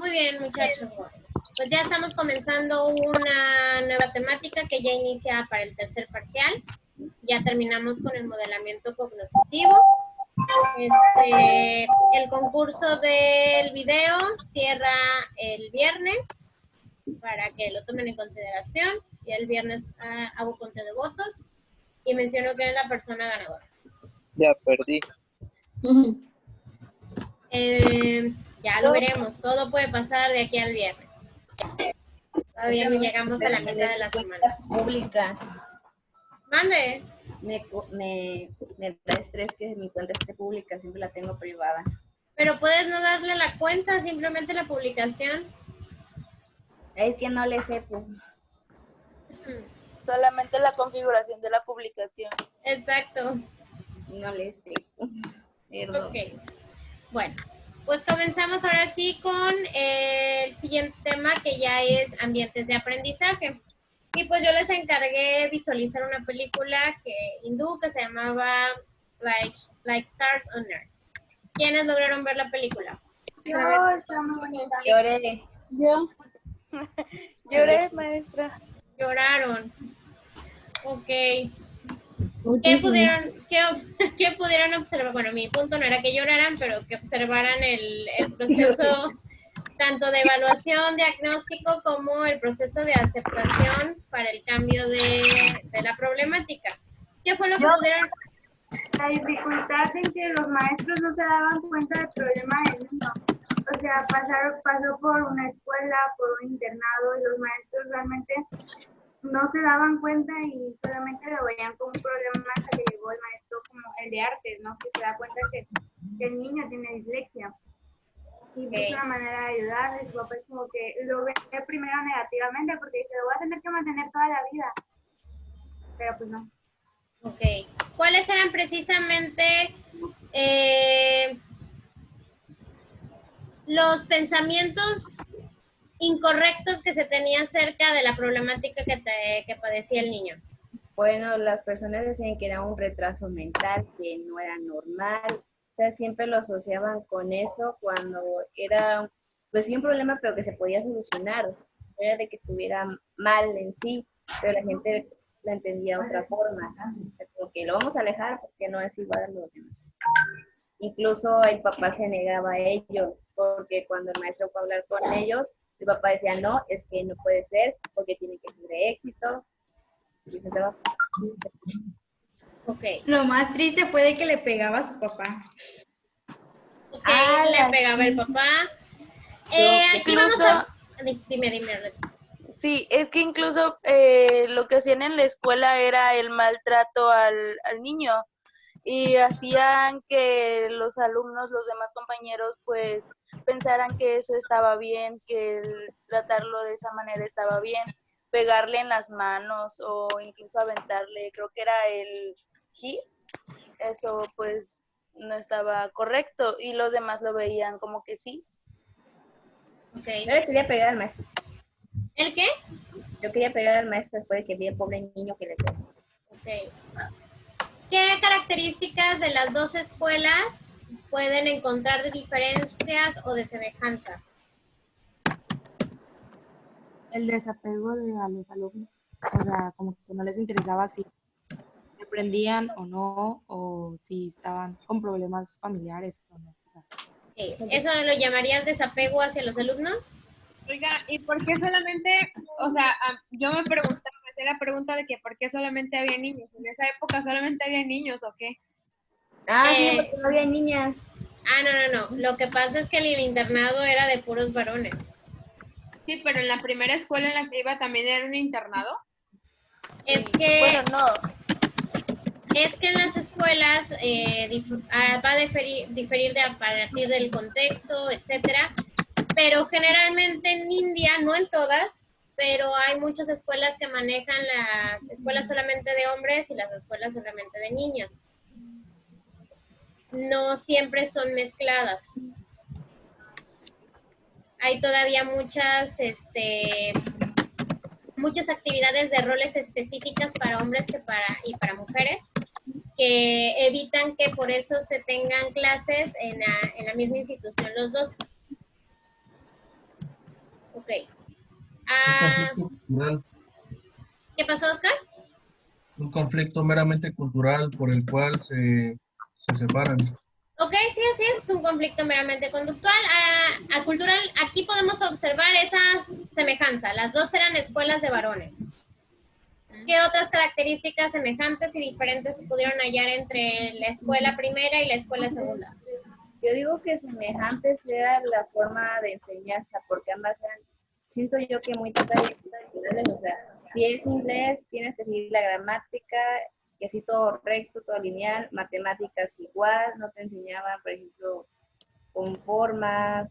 Muy bien, muchachos. Pues ya estamos comenzando una nueva temática que ya inicia para el tercer parcial. Ya terminamos con el modelamiento cognitivo. El concurso del video cierra el viernes para que lo tomen en consideración. Y el viernes hago conteo de votos y menciono quién es la persona ganadora. Ya perdí. Ya lo veremos. Todo puede pasar de aquí al viernes. Todavía no llegamos a la mitad de la semana. Pública. Mande. Me da estrés que mi cuenta esté pública, siempre la tengo privada. Pero puedes no darle la cuenta, simplemente la publicación. Es que no le sé. Solamente la configuración de la publicación. Exacto. No le sé. Perdón. Ok. Bueno, pues comenzamos ahora sí con el siguiente tema, que ya es ambientes de aprendizaje. Y pues yo les encargué visualizar una película hindú que se llamaba Like Stars on Earth. ¿Quiénes lograron ver la película? Lloré. Yo. Lloré, maestra. Lloraron. Ok. ¿Qué pudieron observar? Bueno, mi punto no era que lloraran, pero que observaran el proceso tanto de evaluación, diagnóstico, como el proceso de aceptación para el cambio de la problemática. ¿Qué fue lo que pudieron? La dificultad en que los maestros no se daban cuenta del problema del niño. O sea, pasó por una escuela, por un internado, y los maestros realmente no se daban cuenta y solamente lo veían como un problema hasta que llegó el maestro como el de artes, ¿no? Que se da cuenta que el niño tiene dislexia. Y busca una manera de ayudar, y su papá es como que lo ve primero negativamente porque dice, lo voy a tener que mantener toda la vida. Pero pues no. Ok. ¿Cuáles eran precisamente los pensamientos incorrectos que se tenían acerca de la problemática que padecía el niño? Bueno, las personas decían que era un retraso mental, que no era normal. O sea, siempre lo asociaban con eso cuando era, pues sí, un problema, pero que se podía solucionar. No era de que estuviera mal en sí, pero la gente la entendía de otra forma. O sea, como que lo vamos a alejar porque no es igual a los demás. Incluso el papá se negaba a ello, porque cuando el maestro fue a hablar con ellos, el papá decía, no, es que no puede ser, porque tiene que tener éxito. Y se va. Okay. Lo más triste fue de que le pegaba a su papá. Ok, le pegaba el papá. Aquí vamos a... Dime. Sí, es que incluso lo que hacían en la escuela era el maltrato al niño y hacían que los alumnos, los demás compañeros, pues pensaran que eso estaba bien, que el tratarlo de esa manera estaba bien, pegarle en las manos o incluso aventarle, creo que era el gis, eso pues no estaba correcto y los demás lo veían como que sí. Okay. Yo le quería pegar al maestro. ¿El qué? Yo quería pegar al maestro después de que vi al pobre niño que le pegó. Okay. ¿Qué características de las dos escuelas pueden encontrar de diferencias o de semejanzas? El desapego a los alumnos. O sea, como que no les interesaba si aprendían o no, o si estaban con problemas familiares o no. ¿Eso lo llamarías desapego hacia los alumnos? Oiga, ¿y por qué solamente, o sea, yo me hacía la pregunta de que por qué solamente había niños? ¿En esa época solamente había niños o qué? Sí, porque no había niñas. No. Lo que pasa es que el internado era de puros varones. Sí, pero en la primera escuela en la que iba también era un internado. Sí. Es que... Bueno, no. Es que en las escuelas va a diferir a partir del contexto, etcétera, pero generalmente en India, no en todas, pero hay muchas escuelas que manejan las escuelas solamente de hombres y las escuelas solamente de niñas. No siempre son mezcladas. Hay todavía muchas actividades de roles específicas para hombres y para mujeres, que evitan que por eso se tengan clases en la misma institución los dos. Ok. Un conflicto cultural, ¿Qué pasó, Oscar? un conflicto meramente cultural por el cual se separan. Ok, sí, así es un conflicto meramente conductual. A cultural, aquí podemos observar esas semejanzas. Las dos eran escuelas de varones. ¿Qué otras características semejantes y diferentes pudieron hallar entre la escuela primera y la escuela segunda? Yo digo que semejante sea la forma de enseñanza, porque ambas eran, siento yo que muy tradicionales, o sea, si es inglés, tienes que seguir la gramática, y así todo recto, todo lineal, matemáticas igual, no te enseñaban, por ejemplo, con formas,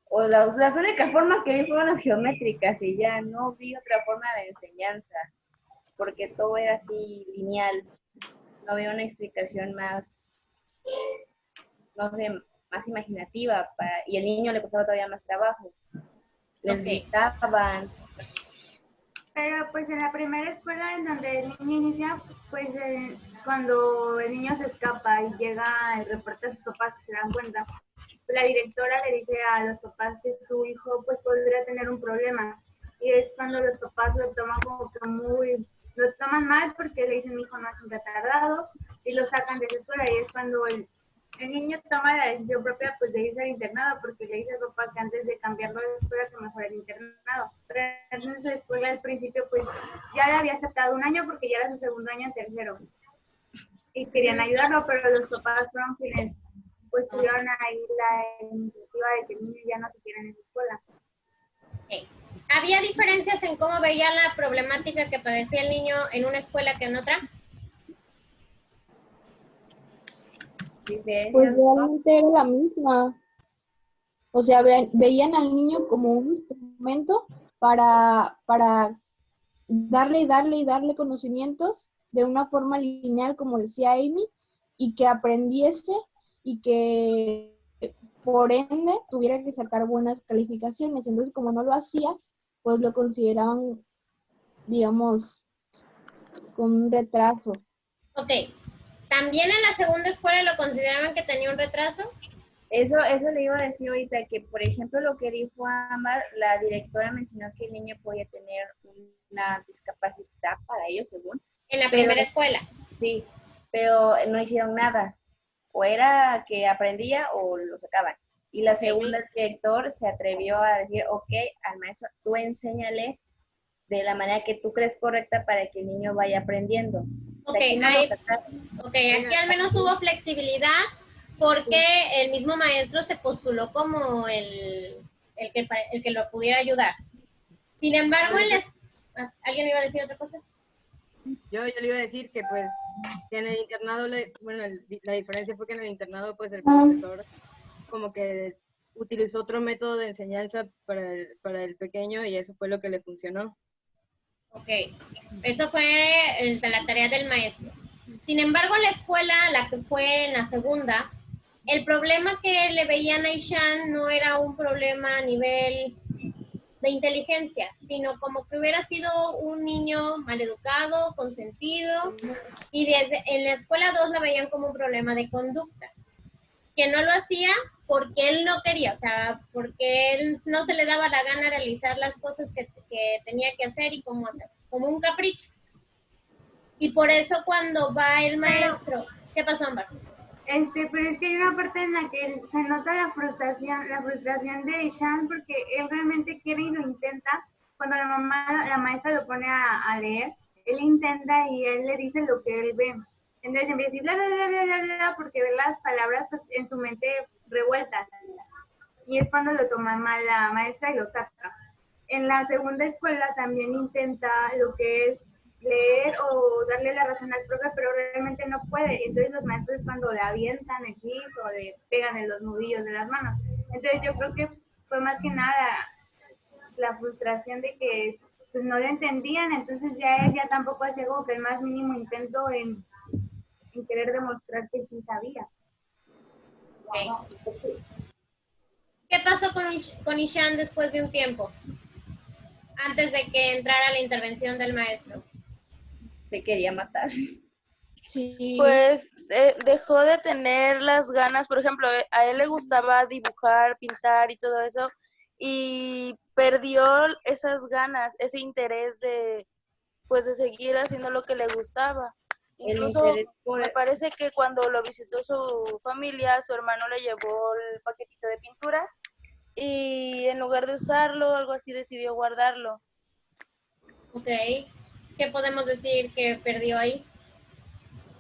o las únicas formas que vi fueron las geométricas, y ya no vi otra forma de enseñanza, porque todo era así lineal, no había una explicación más, no sé, más imaginativa, y el niño le costaba todavía más trabajo. Les gritaban. Pero pues en la primera escuela en donde el niño inicia, pues cuando el niño se escapa y llega el reporte a sus papás que se dan cuenta, la directora le dice a los papás que su hijo pues podría tener un problema. Y es cuando los papás lo toman como que lo toman mal porque le dicen mi hijo no es un retardado y lo sacan de la escuela y es cuando el niño toma la decisión propia pues de irse al internado porque le dice al papá que antes de cambiarlo de escuela que mejor el internado. Pero entonces la escuela al principio pues ya le había aceptado un año porque ya era su segundo año en tercero. Y querían ayudarlo, pero los papás fueron quienes pues tuvieron ahí la iniciativa de que el niño ya no se quiera en esa escuela. Okay. ¿Había diferencias en cómo veía la problemática que padecía el niño en una escuela que en otra? Pues realmente era la misma. O sea, veían al niño como un instrumento para darle conocimientos de una forma lineal, como decía Amy, y que aprendiese y que por ende tuviera que sacar buenas calificaciones. Entonces, como no lo hacía, pues lo consideraban, digamos, con un retraso. Ok. ¿También en la segunda escuela lo consideraban que tenía un retraso? Eso le iba a decir ahorita, que por ejemplo lo que dijo Amar, la directora mencionó que el niño podía tener una discapacidad para ellos, según. En la primera escuela. Sí, pero no hicieron nada. O era que aprendía o lo sacaban. Y la segunda, el director se atrevió a decir, ok, al maestro, tú enséñale de la manera que tú crees correcta para que el niño vaya aprendiendo. Ok, aquí al menos hubo flexibilidad porque el mismo maestro se postuló como el que lo pudiera ayudar. Sin embargo, ¿alguien iba a decir otra cosa? Yo le iba a decir que pues que en el internado, la diferencia fue que en el internado pues el profesor como que utilizó otro método de enseñanza para el pequeño y eso fue lo que le funcionó. Ok, eso fue la tarea del maestro. Sin embargo, la escuela, la que fue en la segunda, el problema que le veían a Ishan no era un problema a nivel de inteligencia, sino como que hubiera sido un niño maleducado, consentido, y en la escuela 2 la veían como un problema de conducta, que no lo hacía porque él no quería, o sea, porque él no se le daba la gana realizar las cosas que tenía que hacer y cómo hacer, como un capricho. Y por eso cuando va el maestro, ¿qué pasó, Ámbar? Pero es que hay una parte en la que se nota la frustración de Ishan porque él realmente quiere y lo intenta. Cuando la maestra lo pone a leer, él intenta y él le dice lo que él ve. Entonces empieza a decir bla, bla, bla, bla, bla, bla, porque ve las palabras en su mente revueltas. Y es cuando lo toma mal la maestra y lo saca. En la segunda escuela también intenta lo que es leer o darle la razón al profe, pero realmente no puede. Entonces los maestros cuando le avientan el piso o le pegan en los nudillos de las manos. Entonces yo creo que fue más que nada la frustración de que pues, no le entendían, entonces ya él ya tampoco hacía como que el más mínimo intento en querer demostrar que sí sabía. Okay. ¿Qué pasó con Ishan después de un tiempo? Antes de que entrara la intervención del maestro. Se quería matar. Sí. Pues dejó de tener las ganas, por ejemplo, a él le gustaba dibujar, pintar y todo eso, y perdió esas ganas, ese interés de seguir haciendo lo que le gustaba. El Incluso interés por... me parece que cuando lo visitó su familia, su hermano le llevó el paquetito de pinturas y en lugar de usarlo, algo así, decidió guardarlo. Ok. ¿Qué podemos decir que perdió ahí?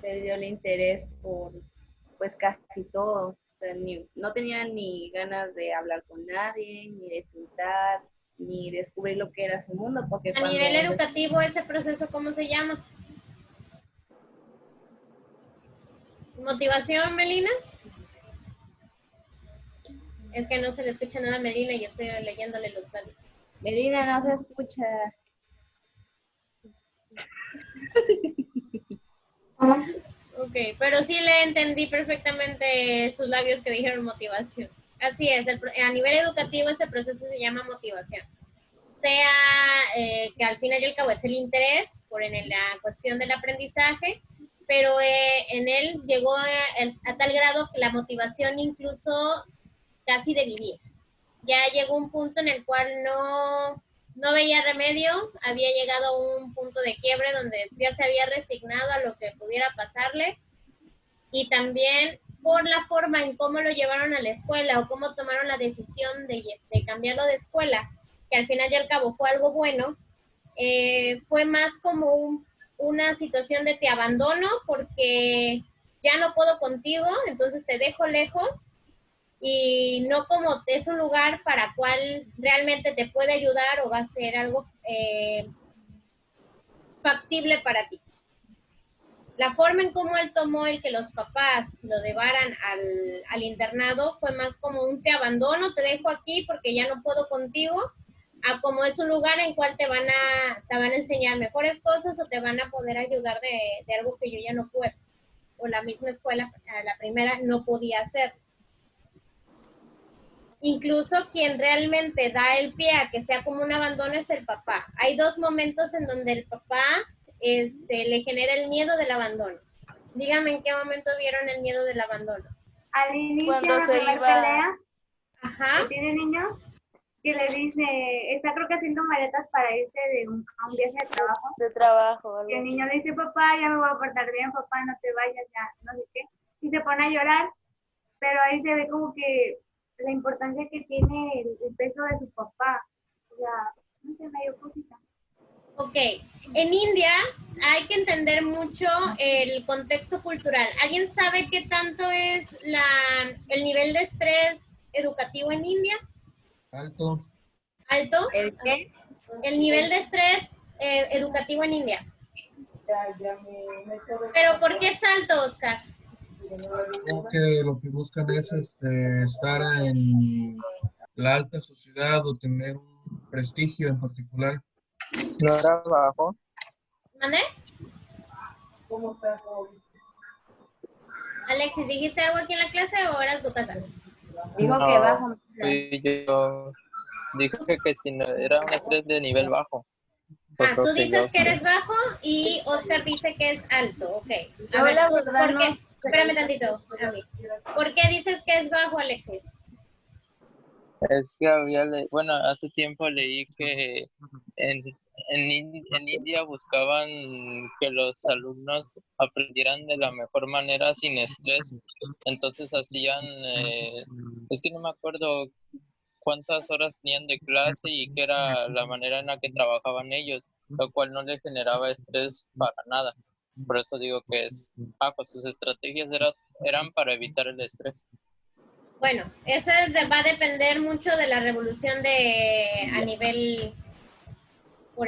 Perdió el interés por, pues, casi todo. O sea, no tenía ni ganas de hablar con nadie, ni de pintar, ni descubrir lo que era su mundo, porque A nivel educativo, ese proceso, ¿cómo se llama? ¿Motivación, Melina? Es que no se le escucha nada a Melina y estoy leyéndole los labios. Melina, no se escucha. Ok, pero sí le entendí perfectamente sus labios que dijeron motivación. Así es, a nivel educativo ese proceso se llama motivación. Sea que al final y al cabo es el interés por en la cuestión del aprendizaje, pero en él llegó a tal grado que la motivación incluso casi de vivir. Ya llegó un punto en el cual no veía remedio, había llegado a un punto de quiebre donde ya se había resignado a lo que pudiera pasarle, y también por la forma en cómo lo llevaron a la escuela o cómo tomaron la decisión de cambiarlo de escuela, que al final y al cabo fue algo bueno, fue más como una situación de te abandono porque ya no puedo contigo, entonces te dejo lejos, y no como es un lugar para cual realmente te puede ayudar o va a ser algo factible para ti. La forma en cómo él tomó el que los papás lo llevaran al internado fue más como un te abandono, te dejo aquí porque ya no puedo contigo, a como es un lugar en cual te van a enseñar mejores cosas o te van a poder ayudar de algo que yo ya no puedo. O la misma escuela, la primera, no podía hacer. Incluso quien realmente da el pie a que sea como un abandono es el papá. Hay dos momentos en donde el papá le genera el miedo del abandono. Díganme en qué momento vieron el miedo del abandono. Al inicio, Cuando la se primera iba... pelea, Ajá. que tiene niños, que le dice, está creo que haciendo maletas para irse a un viaje de trabajo. De trabajo. Y el niño le dice, papá, ya me voy a portar bien, papá, no te vayas, ya, no sé qué. Y se pone a llorar, pero ahí se ve como que la importancia que tiene el peso de su papá. O sea, no sé, medio cosita. Ok, en India hay que entender mucho el contexto cultural. ¿Alguien sabe qué tanto es el nivel de estrés educativo en India? Alto. ¿Alto? ¿El qué? El nivel de estrés educativo en India. ¿Pero por qué es alto, Oscar? Creo que lo que buscan es estar en la alta sociedad o tener un prestigio en particular. ¿No era bajo? ¿Mande? Alexis, ¿dijiste algo aquí en la clase o era tu casa? Dijo No, que bajo. yo dije que si no, era un estrés de nivel bajo. Pues creo tú que dices yo que sí. eres bajo y Oscar dice que es alto, ok. A Yo ver, la ¿tú verdad por qué? no sé. Espérame tantito, a mí. ¿Por qué dices que es bajo, Alexis? Es que bueno, hace tiempo leí que en India buscaban que los alumnos aprendieran de la mejor manera sin estrés. Entonces hacían, es que no me acuerdo cuántas horas tenían de clase y qué era la manera en la que trabajaban ellos, lo cual no les generaba estrés para nada. Por eso digo que es bajo. Sus estrategias eran para evitar el estrés. Bueno, eso va a depender mucho de la revolución a nivel por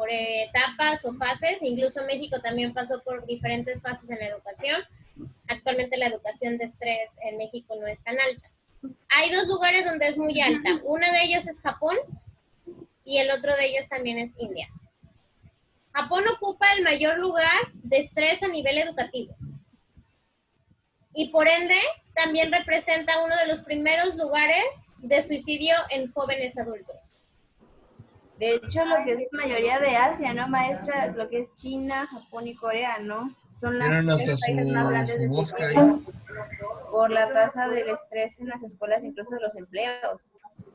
etapas o fases. Incluso México también pasó por diferentes fases en la educación. Actualmente la educación de estrés en México no es tan alta. Hay dos lugares donde es muy alta. Uno de ellos es Japón y el otro de ellos también es India. Japón ocupa el mayor lugar de estrés a nivel educativo. Y por ende, también representa uno de los primeros lugares de suicidio en jóvenes adultos. De hecho, lo que es la mayoría de Asia, ¿no, maestra? Lo que es China, Japón y Corea, ¿no? Son las Tienen hasta tres países más grandes su de mosca ahí. suicidio por la tasa del estrés en las escuelas, incluso de los empleos.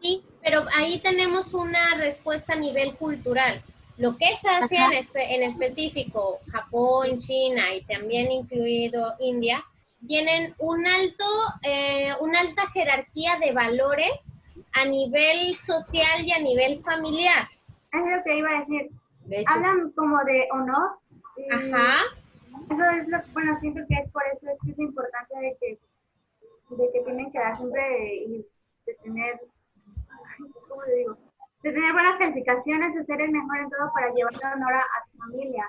Sí, Pero ahí tenemos una respuesta a nivel cultural. Lo que es Asia en específico, Japón, China y también incluido India, tienen una alta jerarquía de valores a nivel social y a nivel familiar. Es lo que iba a decir. De hecho, Hablan como de honor. Ajá. Eso es lo, bueno, siento que es por eso es que es importante de que tienen que dar siempre y de tener, ¿cómo le digo? De tener buenas calificaciones, de ser el mejor en todo para llevar honor a tu familia.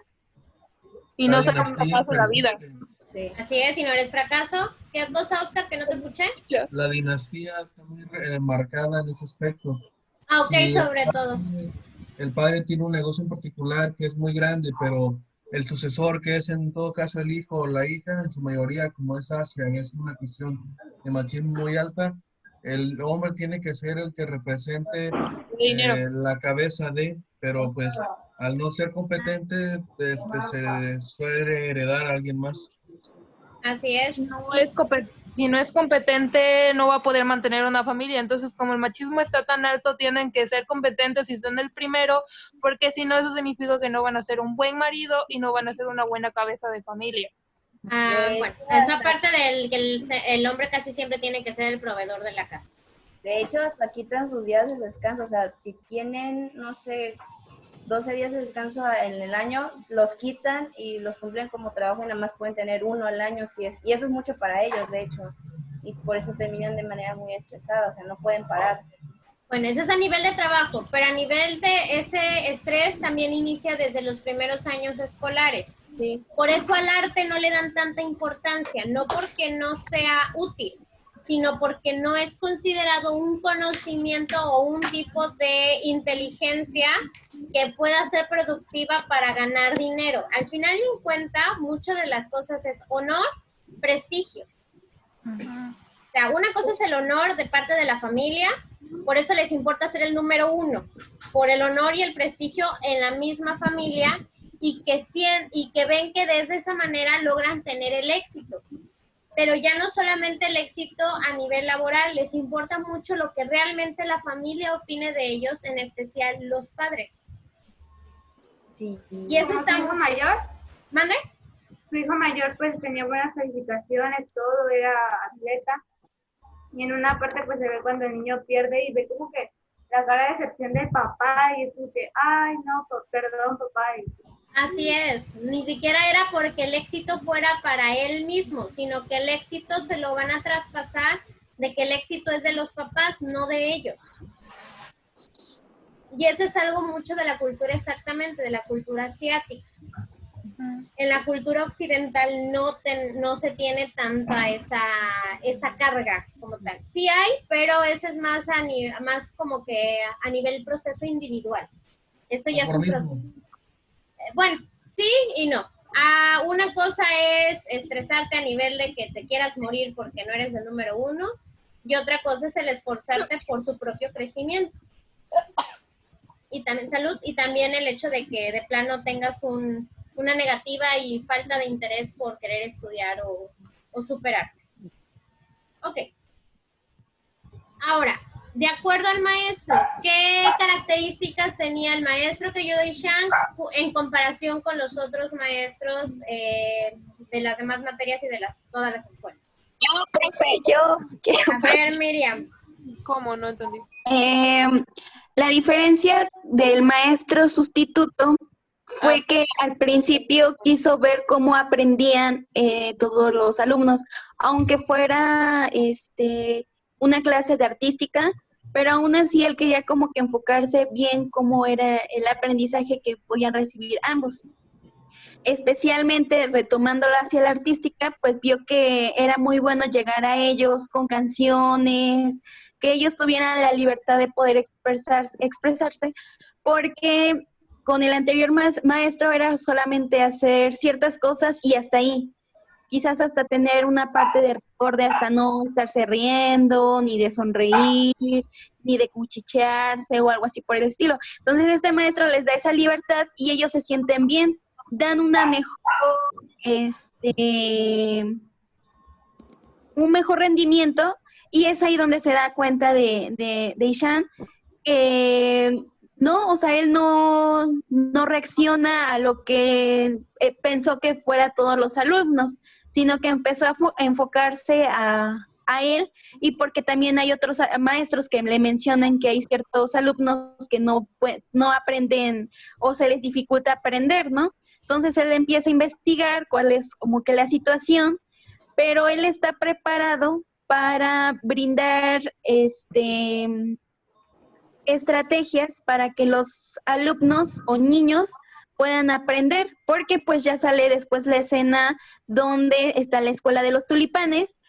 Y La no ser un dinastía fracaso en la vida. persiste. sí. Así es, si no eres fracaso. ¿Qué cosa, Oscar, que no te escuché? La dinastía está muy marcada en ese aspecto. Ah, ok, Si sobre todo. el padre tiene un negocio en particular que es muy grande, pero el sucesor, que es en todo caso el hijo o la hija, en su mayoría, como es Asia, y es una cuestión de machismo muy alta, el hombre tiene que ser el que represente Dinero. la cabeza de, pero pues al no ser competente, se suele heredar a alguien más. Así es. Si no es competente, no va a poder mantener una familia. Entonces, como el machismo está tan alto, tienen que ser competentes y son el primero, porque si no, eso significa que no van a ser un buen marido y no van a ser una buena cabeza de familia. Bueno, esa parte del que el hombre casi siempre tiene que ser el proveedor de la casa. De hecho, hasta quitan sus días de descanso. O sea, si tienen, no sé, 12 días de descanso en el año, los quitan y los cumplen como trabajo y nada más pueden tener uno al año. Y eso es mucho para ellos, de hecho. Y por eso terminan de manera muy estresada, o sea, no pueden parar. Bueno, ese es a nivel de trabajo, pero a nivel de ese estrés también inicia desde los primeros años escolares. Sí. Por eso al arte no le dan tanta importancia, no porque no sea útil, sino porque no es considerado un conocimiento o un tipo de inteligencia que pueda ser productiva para ganar dinero. Al final en cuenta, muchas de las cosas es honor, prestigio. O sea, una cosa es el honor de parte de la familia, por eso les importa ser el número uno, por el honor y el prestigio en la misma familia y que ven que desde esa manera logran tener el éxito. Pero ya no solamente el éxito a nivel laboral, les importa mucho lo que realmente la familia opine de ellos, en especial los padres. Sí. Y eso está ¿Tu hijo mayor? ¿Mande? Su hijo mayor pues tenía buenas calificaciones, todo, era atleta. Y en una parte pues se ve cuando el niño pierde y ve como que la cara de decepción del papá y es como que, ay no, perdón papá. Así es, ni siquiera era porque el éxito fuera para él mismo, sino que el éxito se lo van a traspasar de que el éxito es de los papás, no de ellos. Y eso es algo mucho de la cultura, exactamente, de la cultura asiática. En la cultura occidental no se tiene tanta esa carga como tal. Sí hay, pero ese es más más como que a nivel proceso individual. Esto ya es un proceso. Bueno, sí y no. Una cosa es estresarte a nivel de que te quieras morir porque no eres el número uno, y otra cosa es el esforzarte por tu propio crecimiento. Y también salud, y también el hecho de que de plano tengas una negativa y falta de interés por querer estudiar o superarte. Ok. Ahora, de acuerdo al maestro, ¿qué características tenía el maestro Kyodo Shan en comparación con los otros maestros de las demás materias y de todas las escuelas? Yo, profe, yo. A ver, Miriam. ¿Cómo? No entendí. La diferencia del maestro sustituto fue que al principio quiso ver cómo aprendían todos los alumnos, aunque fuera una clase de artística, pero aún así él quería como que enfocarse bien cómo era el aprendizaje que podían recibir ambos. Especialmente retomándola hacia la artística, pues vio que era muy bueno llegar a ellos con canciones, que ellos tuvieran la libertad de poder expresarse, porque con el anterior maestro era solamente hacer ciertas cosas y hasta ahí. Quizás hasta tener una parte de recorde, hasta no estarse riendo, ni de sonreír, ni de cuchichearse o algo así por el estilo. Entonces este maestro les da esa libertad y ellos se sienten bien, dan una un mejor rendimiento, y es ahí donde se da cuenta de Ishan que no, o sea, él no reacciona a lo que pensó que fuera todos los alumnos, sino que empezó a enfocarse a él, y porque también hay otros maestros que le mencionan que hay ciertos alumnos que no aprenden o se les dificulta aprender, ¿no? Entonces él empieza a investigar cuál es como que la situación, pero él está preparado para brindar estrategias para que los alumnos o niños puedan aprender, porque pues ya sale después la escena donde está la escuela de los tulipanes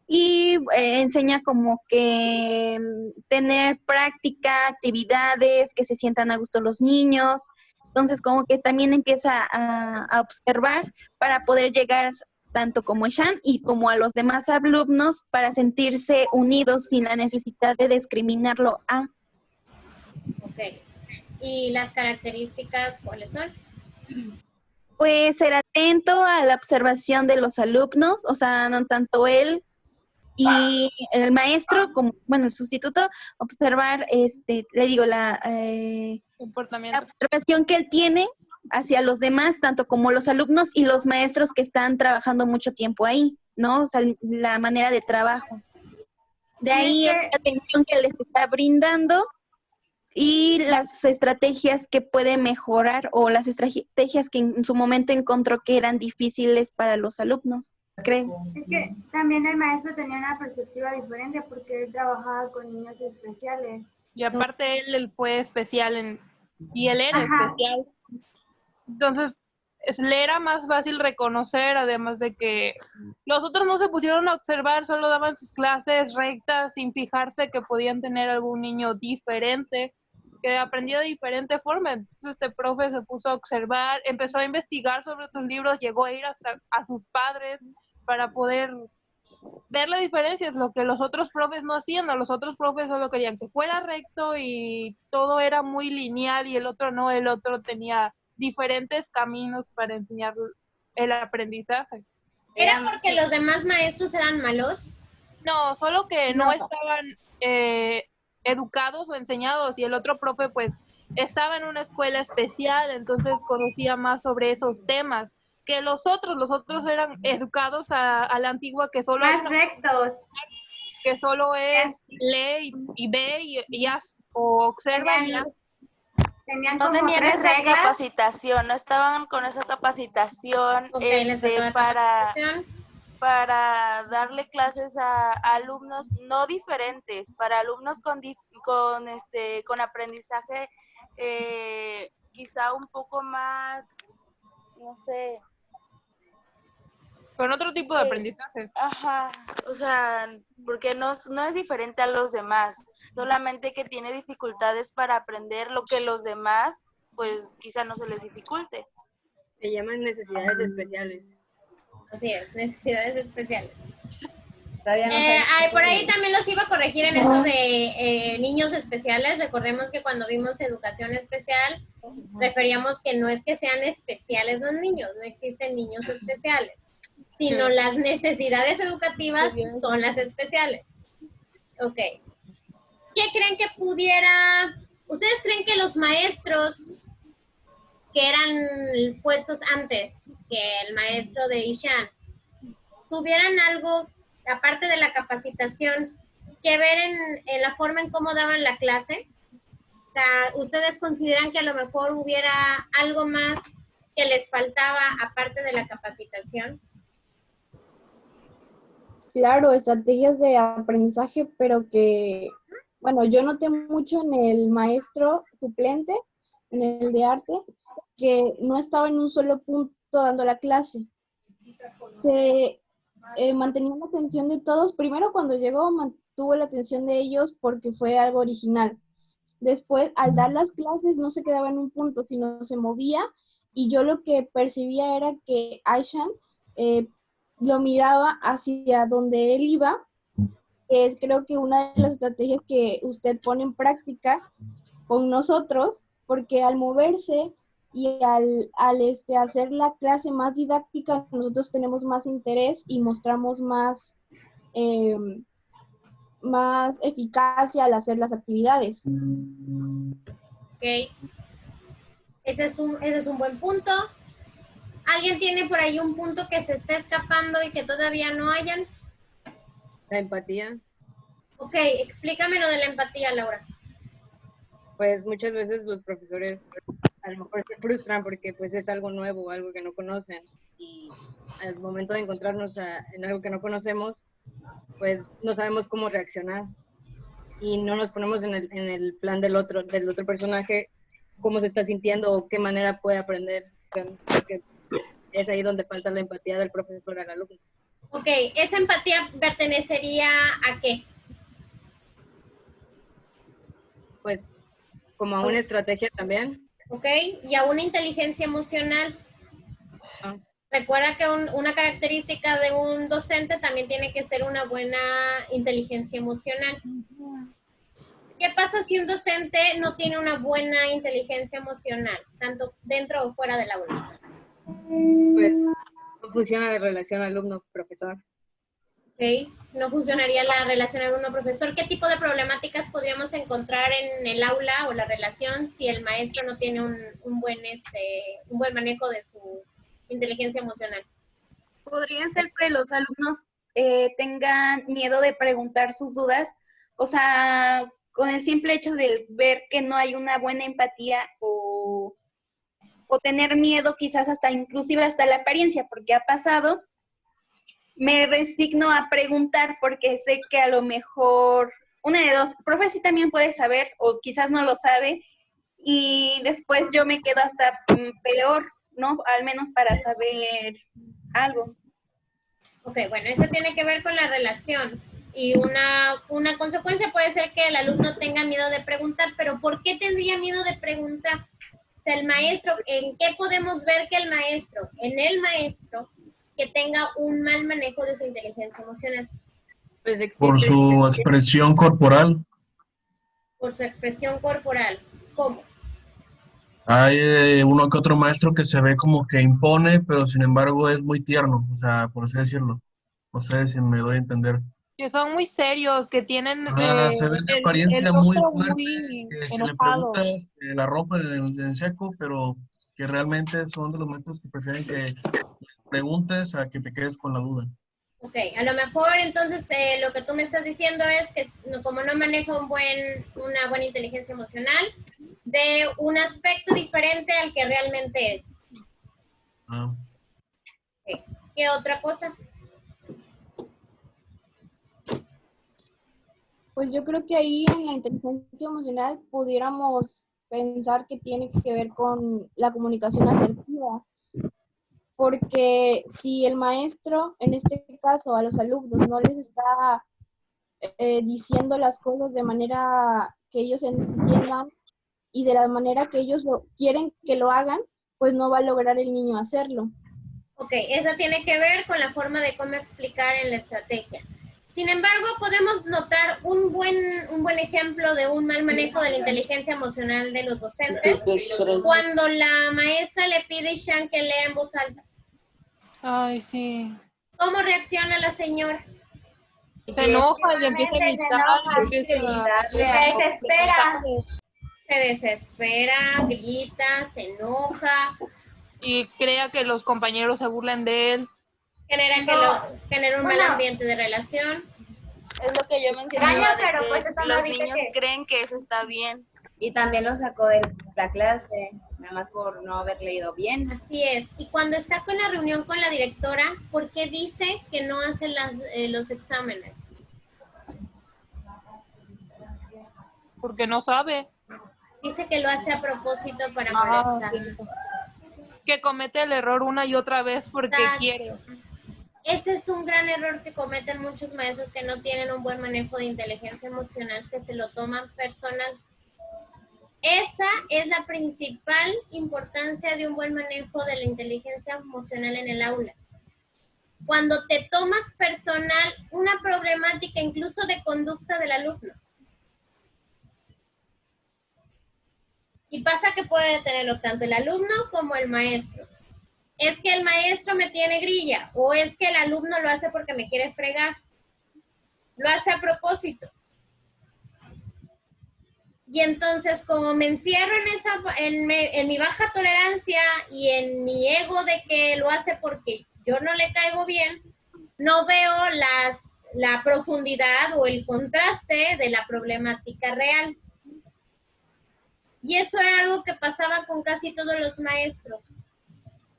y enseña como que tener práctica, actividades, que se sientan a gusto los niños. Entonces como que también empieza a observar para poder llegar tanto como Ishan y como a los demás alumnos para sentirse unidos sin la necesidad de discriminarlo a. Ok. ¿Y las características cuáles son? Pues ser atento a la observación de los alumnos, o sea, no tanto él y el maestro como, bueno, el sustituto, observar, le digo, la observación que él tiene hacia los demás, tanto como los alumnos y los maestros que están trabajando mucho tiempo ahí, ¿no? O sea, la manera de trabajo. De ahí la atención que les está brindando y las estrategias que puede mejorar o las estrategias que en su momento encontró que eran difíciles para los alumnos, creo. Es que también el maestro tenía una perspectiva diferente porque él trabajaba con niños especiales. Y aparte él fue especial y él era especial. Entonces, le era más fácil reconocer, además de que los otros no se pusieron a observar, solo daban sus clases rectas sin fijarse que podían tener algún niño diferente, que aprendía de diferente forma. Entonces este profe se puso a observar, empezó a investigar sobre sus libros, llegó a ir hasta a sus padres para poder ver la diferencia, es lo que los otros profes no hacían. Los otros profes solo querían que fuera recto y todo era muy lineal, y el otro no, el otro tenía diferentes caminos para enseñar el aprendizaje. ¿Era porque los demás maestros eran malos? No, solo que no estaban educados o enseñados, y el otro profe pues estaba en una escuela especial, entonces conocía más sobre esos temas que los otros eran educados a la antigua, que solo más rectos, que solo es lee y ve y haz, o observa y haz. No tenían esa capacitación, no estaban con esa capacitación para darle clases a alumnos no diferentes, para alumnos con aprendizaje quizá un poco más, no sé, con otro tipo de aprendizaje. Ajá, o sea, porque no es diferente a los demás, solamente que tiene dificultades para aprender lo que los demás, pues quizá no se les dificulte. Se llaman necesidades especiales. Así es, necesidades especiales. Por ahí también los iba a corregir en eso de niños especiales. Recordemos que cuando vimos educación especial, referíamos que no es que sean especiales los niños, no existen niños especiales, sino las necesidades educativas son las especiales. Ok. ¿Qué creen que pudiera? ¿Ustedes creen que los maestros que eran puestos antes que el maestro de Ishan tuvieran algo, aparte de la capacitación, que ver en la forma en cómo daban la clase? O sea, ¿ustedes consideran que a lo mejor hubiera algo más que les faltaba aparte de la capacitación? Claro, estrategias de aprendizaje, pero que, bueno, yo noté mucho en el maestro suplente, en el de arte, que no estaba en un solo punto dando la clase. Se mantenía la atención de todos. Primero, cuando llegó, mantuvo la atención de ellos porque fue algo original. Después, al dar las clases, no se quedaba en un punto, sino se movía, y yo lo que percibía era que Aishan lo miraba hacia donde él iba, que es creo que una de las estrategias que usted pone en práctica con nosotros, porque al moverse y al hacer la clase más didáctica, nosotros tenemos más interés y mostramos más más eficacia al hacer las actividades. Ok. Ese es un buen punto. ¿Alguien tiene por ahí un punto que se está escapando y que todavía no hayan? La empatía. Ok, explícame lo de la empatía, Laura. Pues muchas veces los profesores a lo mejor se frustran porque pues es algo nuevo, algo que no conocen, y al momento de encontrarnos en algo que no conocemos, pues no sabemos cómo reaccionar y no nos ponemos en el plan del otro personaje, cómo se está sintiendo o qué manera puede aprender, porque es ahí donde falta la empatía del profesor al alumno. Ok, ¿esa empatía pertenecería a qué? Pues como a una estrategia también. Ok, y a una inteligencia emocional. Ah. Recuerda que una característica de un docente también tiene que ser una buena inteligencia emocional. ¿Qué pasa si un docente no tiene una buena inteligencia emocional, tanto dentro o fuera del aula? Pues no funciona la relación alumno-profesor. Ok, no funcionaría la relación alumno-profesor. ¿Qué tipo de problemáticas podríamos encontrar en el aula o la relación si el maestro no tiene un buen manejo de su inteligencia emocional? Podría ser que los alumnos tengan miedo de preguntar sus dudas, o sea, con el simple hecho de ver que no hay una buena empatía o tener miedo quizás hasta inclusive hasta la apariencia, porque ha pasado, me resigno a preguntar porque sé que a lo mejor una de dos, profe sí también puede saber o quizás no lo sabe y después yo me quedo hasta peor, ¿no? Al menos para saber algo. Ok, bueno, eso tiene que ver con la relación y una consecuencia puede ser que el alumno tenga miedo de preguntar, pero ¿por qué tendría miedo de preguntar? O sea, el maestro, ¿en qué podemos ver que el maestro, en el maestro, que tenga un mal manejo de su inteligencia emocional? Por su expresión corporal. Por su expresión corporal. ¿Cómo? Hay uno que otro maestro que se ve como que impone, pero sin embargo es muy tierno, o sea, por así decirlo. No sé si me doy a entender. Que son muy serios, que tienen Se ve de el apariencia muy rostro fuerte, muy que si le enojado. preguntas la ropa en seco, pero que realmente son de los maestros que prefieren que preguntes a que te quedes con la duda. Ok, a lo mejor entonces lo que tú me estás diciendo es que como no manejo una buena inteligencia emocional, de un aspecto diferente al que realmente es. Ah. Okay. ¿Qué otra cosa? Pues yo creo que ahí en la inteligencia emocional pudiéramos pensar que tiene que ver con la comunicación asertiva, porque si el maestro, en este caso a los alumnos, no les está diciendo las cosas de manera que ellos entiendan y de la manera que ellos quieren que lo hagan, pues no va a lograr el niño hacerlo. Ok, eso tiene que ver con la forma de cómo explicar en la estrategia. Sin embargo, podemos notar un buen ejemplo de un mal manejo de la inteligencia emocional de los docentes cuando la maestra le pide a Ishan que lea en voz alta. Ay, sí. ¿Cómo reacciona la señora? Se enoja y empieza a gritar. Se desespera, grita, se enoja. Y crea que los compañeros se burlan de él. Genera un mal ambiente de relación. Es lo que yo mencionaba, de que los niños creen que eso está bien. Y también lo sacó de la clase, nada más por no haber leído bien. Así es. Y cuando está con la reunión con la directora, ¿por qué dice que no hace los exámenes? Porque no sabe. Dice que lo hace a propósito para molestar. Que comete el error una y otra vez porque quiere. Ese es un gran error que cometen muchos maestros que no tienen un buen manejo de inteligencia emocional, que se lo toman personal. Esa es la principal importancia de un buen manejo de la inteligencia emocional en el aula. Cuando te tomas personal una problemática incluso de conducta del alumno. Y pasa que puede tenerlo tanto el alumno como el maestro. Es que el maestro me tiene grilla o es que el alumno lo hace porque me quiere fregar. Lo hace a propósito. Y entonces, como me encierro en mi baja tolerancia y en mi ego de que lo hace porque yo no le caigo bien, no veo la profundidad o el contraste de la problemática real. Y eso era algo que pasaba con casi todos los maestros.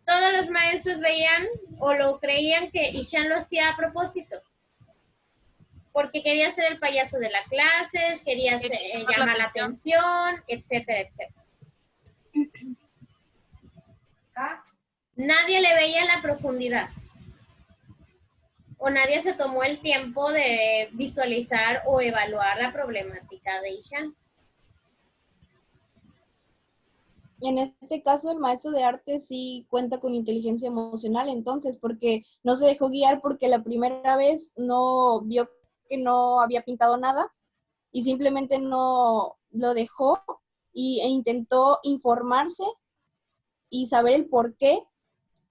Todos los maestros veían o lo creían que Ishan lo hacía a propósito. Porque quería ser el payaso de la clase, quería llamar la atención, etcétera, etcétera. Nadie le veía la profundidad. O nadie se tomó el tiempo de visualizar o evaluar la problemática de Ishan. Y en este caso el maestro de arte sí cuenta con inteligencia emocional, entonces, porque no se dejó guiar porque la primera vez no vio que no había pintado nada y simplemente no lo dejó e intentó informarse y saber el por qué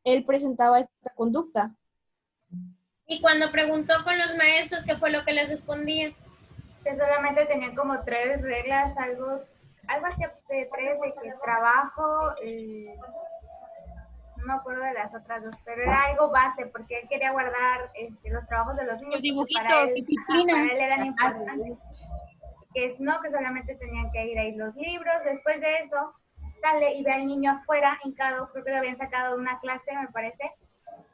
él presentaba esta conducta. Y cuando preguntó con los maestros, ¿qué fue lo que les respondían? Que solamente tenían como 3 reglas, algo así de 3, de que trabajo, no me acuerdo de las otras 2, pero era algo base, porque él quería guardar los trabajos de los niños. Los dibujitos, para él, disciplina. Para él eran importantes. Que solamente tenían que ir ahí los libros. Después de eso, sale y ve al niño afuera, hincado, creo que lo habían sacado de una clase, me parece,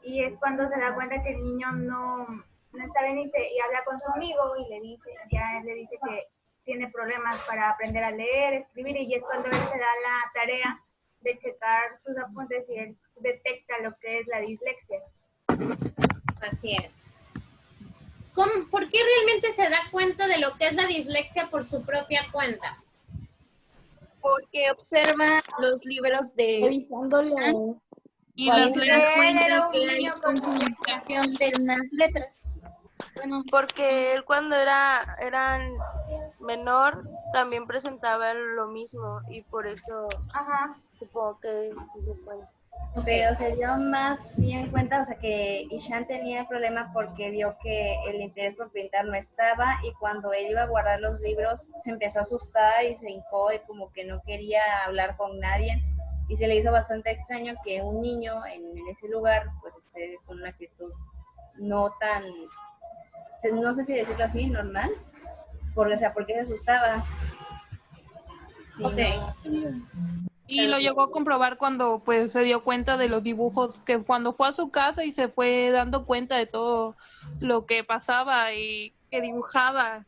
y es cuando se da cuenta que el niño no está bien y habla con su amigo y le dice que tiene problemas para aprender a leer, escribir, y es cuando él se da la tarea de checar sus apuntes y él detecta lo que es la dislexia. Así es. ¿Por qué realmente se da cuenta de lo que es la dislexia por su propia cuenta? Porque observa los libros de Revisándole. Y y las se letras. da cuenta que hay conjugación de unas letras. Bueno, porque él cuando era menor también presentaba lo mismo y por eso supongo que se dio cuenta. Pero se dio más bien cuenta, o sea, que Ishan tenía problemas porque vio que el interés por pintar no estaba, y cuando él iba a guardar los libros se empezó a asustar y se hincó y como que no quería hablar con nadie, y se le hizo bastante extraño que un niño en ese lugar pues esté con una actitud no tan, no sé si decirlo así, normal, porque, o sea, porque se asustaba. Sí, Y lo llegó a comprobar cuando pues se dio cuenta de los dibujos, que cuando fue a su casa y se fue dando cuenta de todo lo que pasaba y que dibujaba.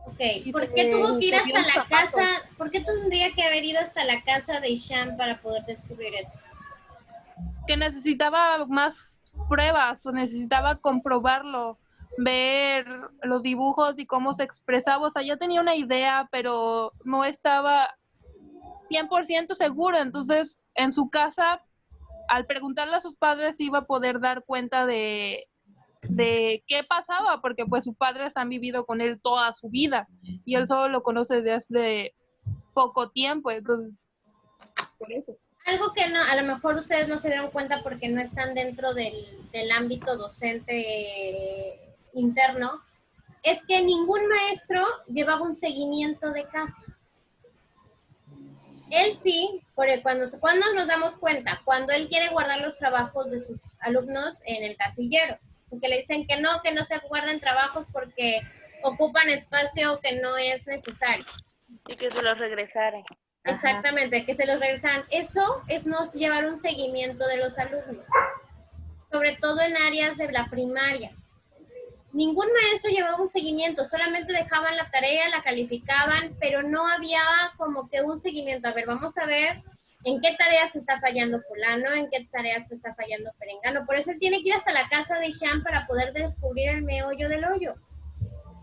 Ok, ¿por qué tuvo que ir hasta la casa? ¿Por qué tendría que haber ido hasta la casa de Ishan para poder descubrir eso? Que necesitaba más pruebas, pues necesitaba comprobarlo, ver los dibujos y cómo se expresaba. O sea, ya tenía una idea, pero no estaba 100% seguro. Entonces, en su casa, al preguntarle a sus padres, iba a poder dar cuenta de qué pasaba, porque pues sus padres han vivido con él toda su vida y él solo lo conoce desde poco tiempo. Entonces, por eso. Algo que no, a lo mejor ustedes no se dieron cuenta porque no están dentro del ámbito docente interno, es que ningún maestro llevaba un seguimiento de caso. Él sí, porque cuando nos damos cuenta, cuando él quiere guardar los trabajos de sus alumnos en el casillero, porque le dicen que no se guarden trabajos porque ocupan espacio que no es necesario. Y que se los regresaran. Exactamente, que se los regresaran. Eso es no llevar un seguimiento de los alumnos, sobre todo en áreas de la primaria. Ningún maestro llevaba un seguimiento, solamente dejaban la tarea, la calificaban, pero no había como que un seguimiento. A ver, vamos a ver en qué tareas está fallando fulano, en qué tareas está fallando perengano. Por eso él tiene que ir hasta la casa de Ishan para poder descubrir el meollo del hoyo.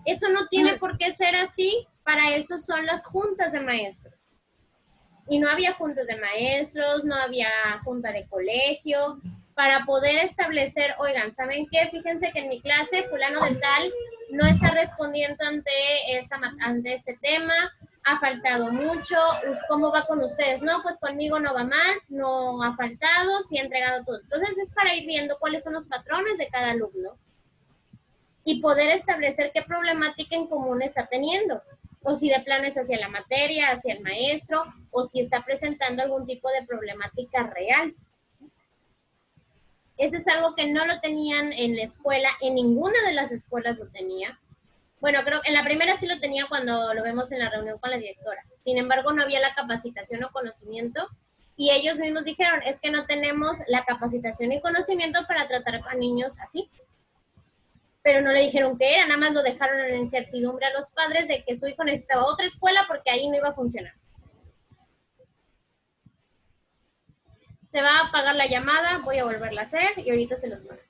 Eso no tiene por qué ser así, para eso son las juntas de maestros. Y no había juntas de maestros, no había junta de colegio, para poder establecer, oigan, ¿saben qué? Fíjense que en mi clase fulano de tal no está respondiendo ante este tema, ha faltado mucho, ¿cómo va con ustedes? No, pues conmigo no va mal, no ha faltado, sí ha entregado todo. Entonces es para ir viendo cuáles son los patrones de cada alumno y poder establecer qué problemática en común está teniendo. o si de plano es hacia la materia, hacia el maestro, o si está presentando algún tipo de problemática real. Eso es algo que no lo tenían en la escuela, en ninguna de las escuelas lo tenía. Bueno, creo que en la primera sí lo tenía cuando lo vemos en la reunión con la directora. Sin embargo, no había la capacitación o conocimiento y ellos mismos dijeron, es que no tenemos la capacitación y conocimiento para tratar a niños así. Pero no le dijeron qué era, nada más lo dejaron en la incertidumbre a los padres de que su hijo necesitaba otra escuela porque ahí no iba a funcionar. Se va a apagar la llamada, voy a volverla a hacer y ahorita se los mando.